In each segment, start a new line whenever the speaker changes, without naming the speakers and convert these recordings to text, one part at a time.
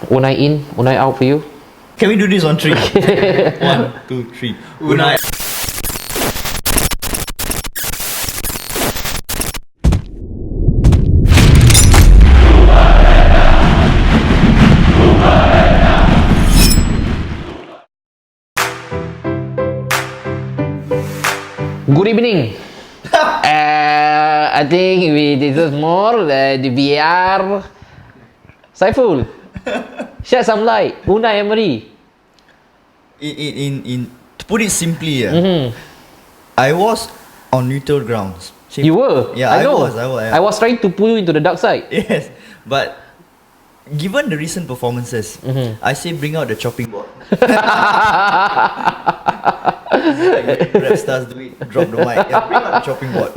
Unai in, Unai out for you?
Can we do this on 3? 1, 2, 3. Unai.
Good evening. I think we deserve more. The VR. Saiful, shed some light. Unai Emery.
To put it simply, I was on neutral grounds.
You were?
Yeah,
I know.
I
was trying to pull you into the dark side.
Yes, but given the recent performances, I say bring out the chopping board. Like when rap stars do it, drop the mic. Yeah, bring out the chopping board.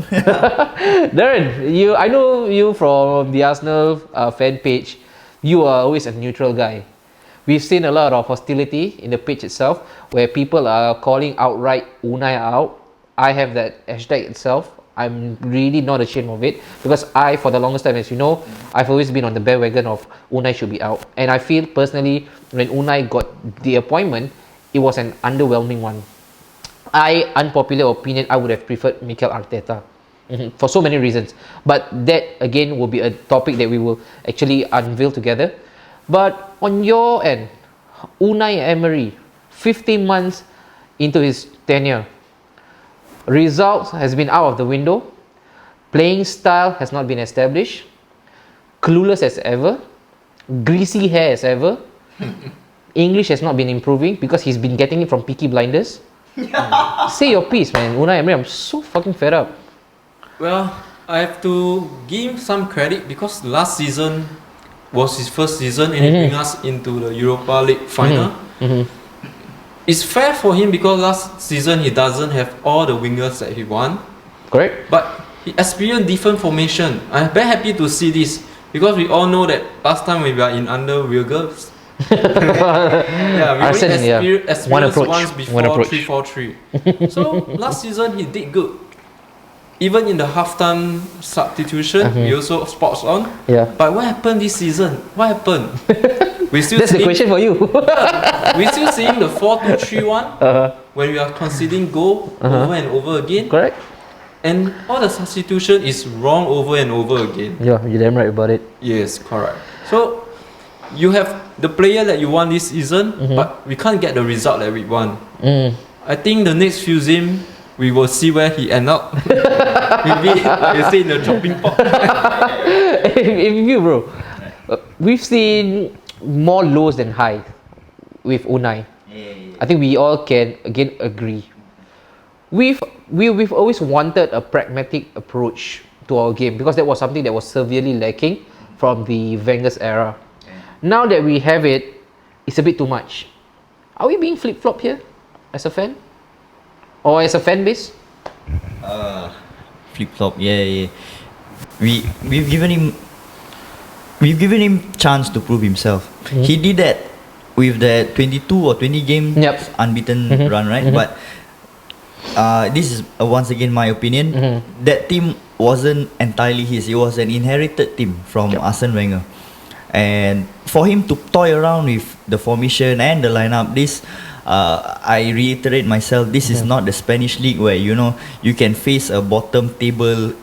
Darren, I know you from the Arsenal fan page. You are always a neutral guy. We've seen a lot of hostility in the page itself, where people are calling outright Unai out. I have that hashtag itself. I'm really not ashamed of it, because for the longest time, as you know, I've always been on the bandwagon of Unai should be out. And I feel personally, when Unai got the appointment, it was an underwhelming one. Unpopular opinion, I would have preferred Mikel Arteta for so many reasons. But that again will be a topic that we will actually unveil together. But on your end, Unai Emery, 15 months into his tenure, results has been out of the window, playing style has not been established, clueless as ever, greasy hair as ever, English has not been improving because he's been getting it from Peaky Blinders. Say your piece, man. Unai Emery, I'm so fucking fed up.
Well, I have to give him some credit because last season was his first season and he bring us into the Europa League final. It's fair for him because last season he doesn't have all the wingers that he want.
Correct.
But he experienced different formation. I'm very happy to see this because we all know that last time we were in under Wilgers. Yeah, we only experienced once before 3-4-3. So last season he did good. Even in the halftime substitution, he also spots on.
Yeah.
But what happened this season? What happened?
That's the question for you.
We're still seeing the 4-2-3-1 when we are conceding goal over and over again.
Correct.
And all the substitution is wrong over and over again.
Yeah, you're damn right about it.
Yes, correct. So you have the player that you want this season, but we can't get the result that we want. I think the next few games we will see where he end up. Maybe like you say in the chopping pot.
If you, bro, we've seen more lows than highs with Unai. I think we all can again agree. We've always wanted a pragmatic approach to our game because that was something that was severely lacking from the Wenger's era. Now that we have it, it's a bit too much. Are we being flip-flop here as a fan? Or as a fan base?
Flip-flop, yeah. We've given him chance to prove himself. He did that with the 22 or 20 game unbeaten run, right? But this is once again my opinion. That team wasn't entirely his. It was an inherited team from Arsene Wenger. And for him to toy around with the formation and the lineup, I reiterate myself, this is not the Spanish league where you can face a bottom table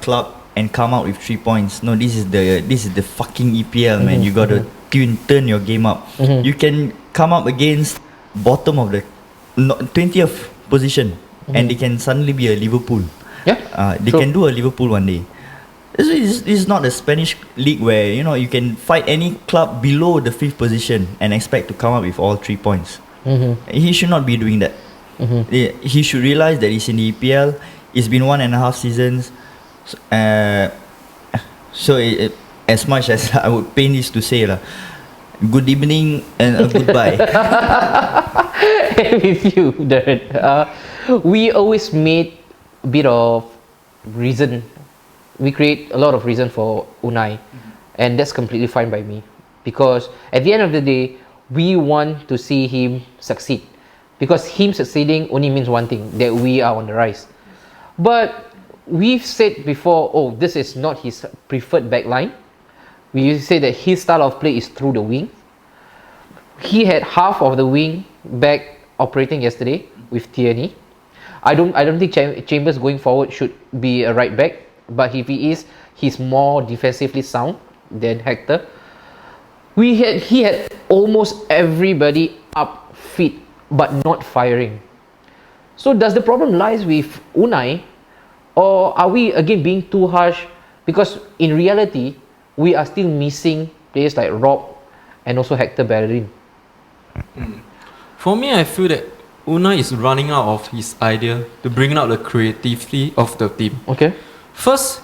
club and come out with 3 points. No, this is the fucking EPL, man. You gotta turn your game up. You can come up against bottom of the 20th position and they can suddenly be a Liverpool. They can do a Liverpool one day. This is not the Spanish league where you can fight any club below the 5th position and expect to come up with all 3 points. He should not be doing that. He should realize that he's in the EPL. It's been 1.5 seasons. So as much as I would pain this to say, good evening and a goodbye.
With you, Darren. We always made a bit of reason. We create a lot of reason for Unai, and that's completely fine by me, because at the end of the day, we want to see him succeed, because him succeeding only means one thing, that we are on the rise. But we've said before, this is not his preferred backline. We say that his style of play is through the wing. he had half of the wing back operating yesterday with Tierney. I don't think Chambers going forward should be a right back, but if he is, he's more defensively sound than Hector. He had almost everybody up fit but not firing. So does the problem lies with Unai, or are we again being too harsh? Because in reality, we are still missing players like Rob and also Hector Bellerin.
For me, I feel that Unai is running out of his idea to bring out the creativity of the team.
Okay.
First,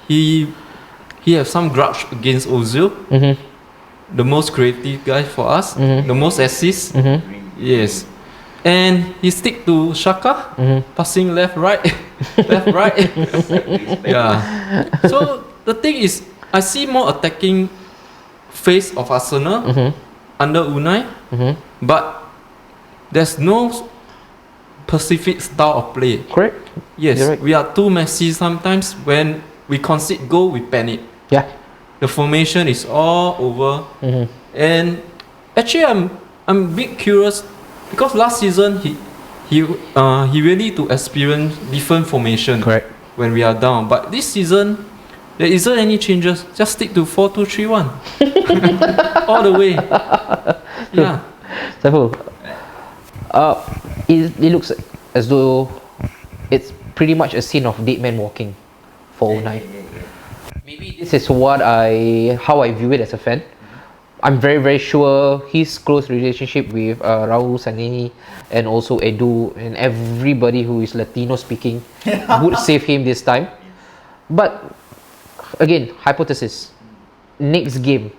he has some grudge against Ozil, the most creative guy for us, the most assists. Yes. And he stick to Xhaka, passing left, right, left, right. Yeah. So the thing is, I see more attacking phase of Arsenal under Unai, but there's no specific style of play.
Correct.
Yes,
right.
We are too messy sometimes. When we concede goal, we panic.
Yeah.
The formation is all over, and actually, I'm a bit curious because last season he really to experience different formation.
Correct.
When we are down, but this season there isn't any changes. Just stick to 4-2-3-1 all the way. Yeah.
Saiful, it looks as though it's pretty much a scene of dead man walking for Unai. Maybe this is how I view it as a fan. I'm very, very sure his close relationship with Raul Sanini and also Edu and everybody who is Latino speaking would save him this time. But again, hypothesis. Next game,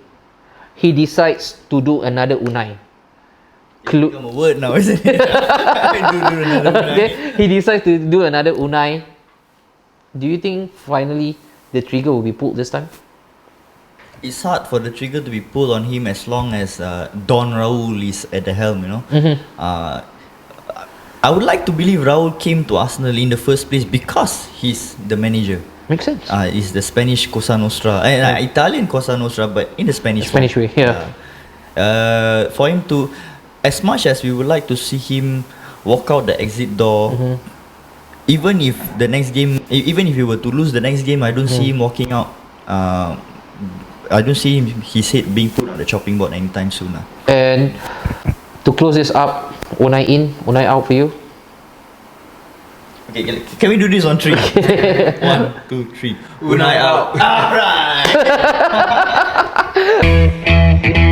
he decides to do another Unai.
Become a word now, isn't it? do another Unai.
Okay, he decides to do another Unai. Do you think finally the trigger will be pulled this time?
It's hard for the trigger to be pulled on him as long as Don Raul is at the helm, you know. I would like to believe Raul came to Arsenal in the first place because he's the manager.
Makes sense.
It's the Spanish Cosa Nostra, Italian Cosa Nostra, but in the Spanish
way, yeah.
For him to, as much as we would like to see him walk out the exit door, even if the next game, even if he were to lose the next game, I don't see him walking out. I don't see his head being put on the chopping board anytime soon.
And to close this up, Unai in, Unai out for you?
Okay, can we do this on 3? 1, 2, 3. Unai out. Alright.